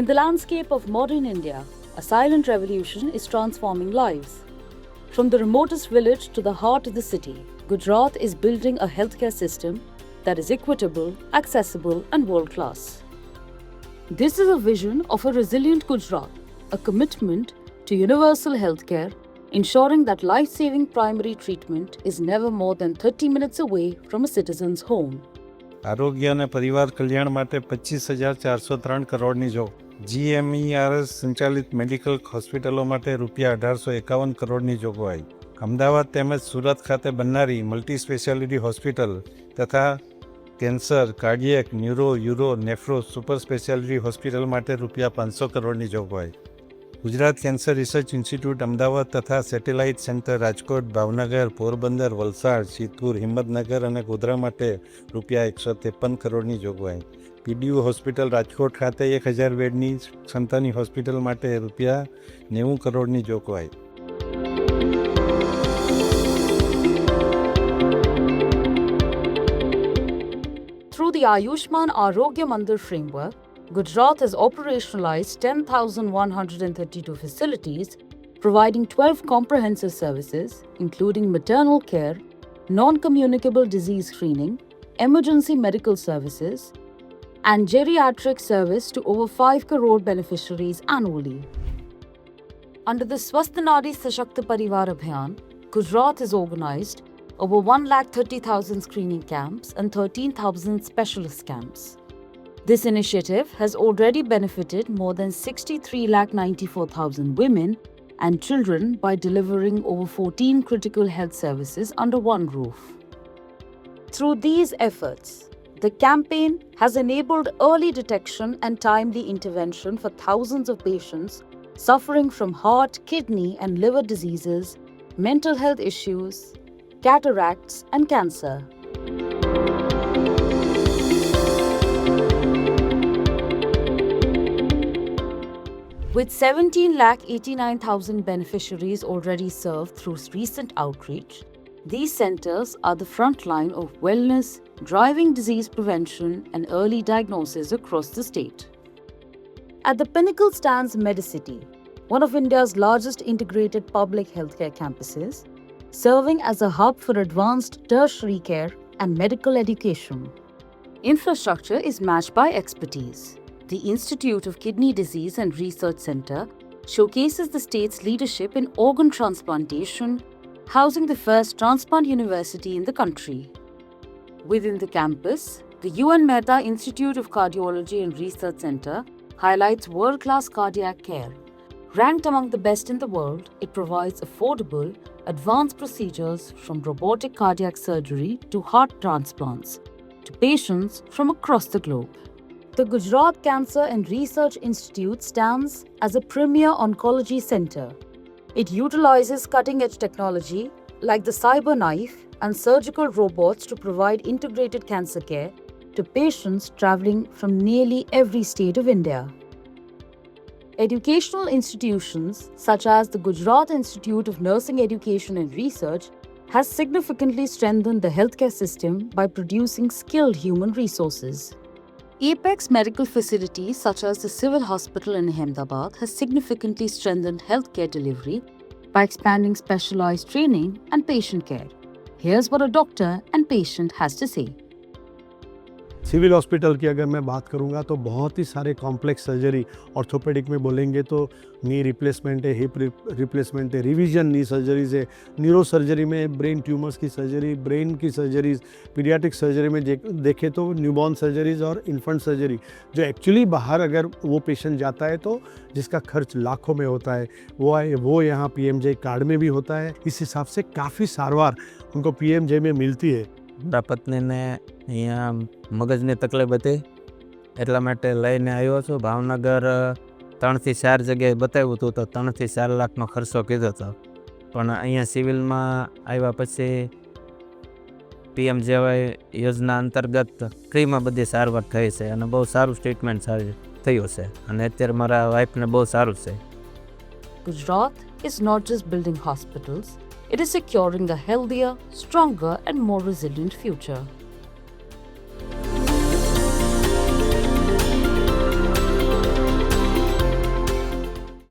In the landscape of modern India, a silent revolution is transforming lives. From the remotest village to the heart of the city, Gujarat is building a healthcare system that is equitable, accessible, and world-class. This is a vision of a resilient Gujarat, a commitment to universal healthcare, ensuring that life-saving primary treatment is never more than 30 minutes away from a citizen's home. આરોગ્ય અને પરિવાર કલ્યાણ માટે 25,403 કરોડની જોગ. GMERS સંચાલિત medical હોસ્પિટલો માટે ₹1851 કરોડની જોગવાઈ. અમદાવાદ તેમજ સુરત ખાતે બનનારી મલ્ટી સ્પેશિયાલિટી હોસ્પિટલ તથા cancer, cardiac, neuro, uro, nephro super speciality hospital માટે ₹500 કરોડની જોગવાઈ. Gujarat cancer research institute Ahmedabad તથા સેટેલાઇટ સેન્ટર રાજકોટ, ભાવનગર, પોરબંદર, વલસાડ, સિદ્ધપુર, હિંમતનગર અને ગોધરા માટે ₹153 કરોડની જોગવાઈ. PDU હોસ્પિટલ રાજકોટ ખાતે 1000 બેડની ક્ષમતાની હોસ્પિટલ માટે ₹90 કરોડની જોગવાઈ. Through the Ayushman Arogya Mandir framework, Gujarat has operationalized 10,132 facilities, providing 12 comprehensive services, including maternal care, non-communicable disease screening, emergency medical services, and geriatric service to over 5 crore beneficiaries annually. Under the Swasthanadi Sashakta Parivar Abhiyan, Gujarat has organized over 130,000 screening camps and 13,000 specialist camps. This initiative has already benefited more than 63,94,000 women and children by delivering over 14 critical health services under one roof. Through these efforts, the campaign has enabled early detection and timely intervention for thousands of patients suffering from heart, kidney, and liver diseases, mental health issues, cataracts, and cancer. With 17,89,000 beneficiaries already served through recent outreach, these centers are the front line of wellness, driving disease prevention, and early diagnosis across the state. At the pinnacle stands Medicity, one of India's largest integrated public healthcare campuses, serving as a hub for advanced tertiary care and medical education. Infrastructure is matched by expertise. The Institute of Kidney Disease and Research Center showcases the state's leadership in organ transplantation, housing the first transplant university in the country. Within the campus, the UN Mehta Institute of Cardiology and Research Center highlights world-class cardiac care. Ranked among the best in the world, it provides affordable, advanced procedures from robotic cardiac surgery to heart transplants to patients from across the globe. The Gujarat Cancer and Research Institute stands as a premier oncology center. It utilizes cutting-edge technology like the cyber knife and surgical robots to provide integrated cancer care to patients traveling from nearly every state of India. Educational institutions such as the Gujarat Institute of Nursing Education and Research has significantly strengthened the healthcare system by producing skilled human resources. Apex medical facilities such as the Civil Hospital in Ahmedabad has significantly strengthened healthcare delivery by expanding specialized training and patient care. Here's what a doctor and patient has to say. Civil hospital की अगर मैं बात करूंगा तो बहुत ही सारे complex surgery, orthopaedic में बोलेंगे तो नी रिप्लेसमेंट है, हिप रिप्लेसमेंट है, रिवीजन नी सर्जरीज है, न्यूरो सर्जरी में ब्रेन ट्यूमर्स की सर्जरी, ब्रेन की सर्जरीज, पीडियाट्रिक सर्जरी में देखें तो न्यूबॉर्न सर्जरीज और इन्फेंट सर्जरी, जो एक्चुअली बाहर अगर वो पेशेंट जाता है तो जिसका खर्च लाखों में होता है वो यहाँ PMJ कार्ड में भी होता है. इस हिसाब से काफ़ी सारवार उनको PMJ में मिलती है. મારા પત્નીને અહીંયા મગજની તકલીફ હતી એટલા માટે લઈને આવ્યો છું. ભાવનગર 3 થી 4 જગ્યાએ બતાવ્યું હતું તો 3 થી 4 લાખનો ખર્ચો કીધો હતો, પણ અહીંયા સિવિલમાં આવ્યા પછી PMJY યોજના અંતર્ગત ફ્રીમાં બધી સારવાર થઈ છે અને બહુ સારું ટ્રીટમેન્ટ થયું છે અને અત્યારે મારા વાઈફને બહુ સારું છે. Gujarat is not just building hospitals, it is securing a healthier, stronger, and more resilient future.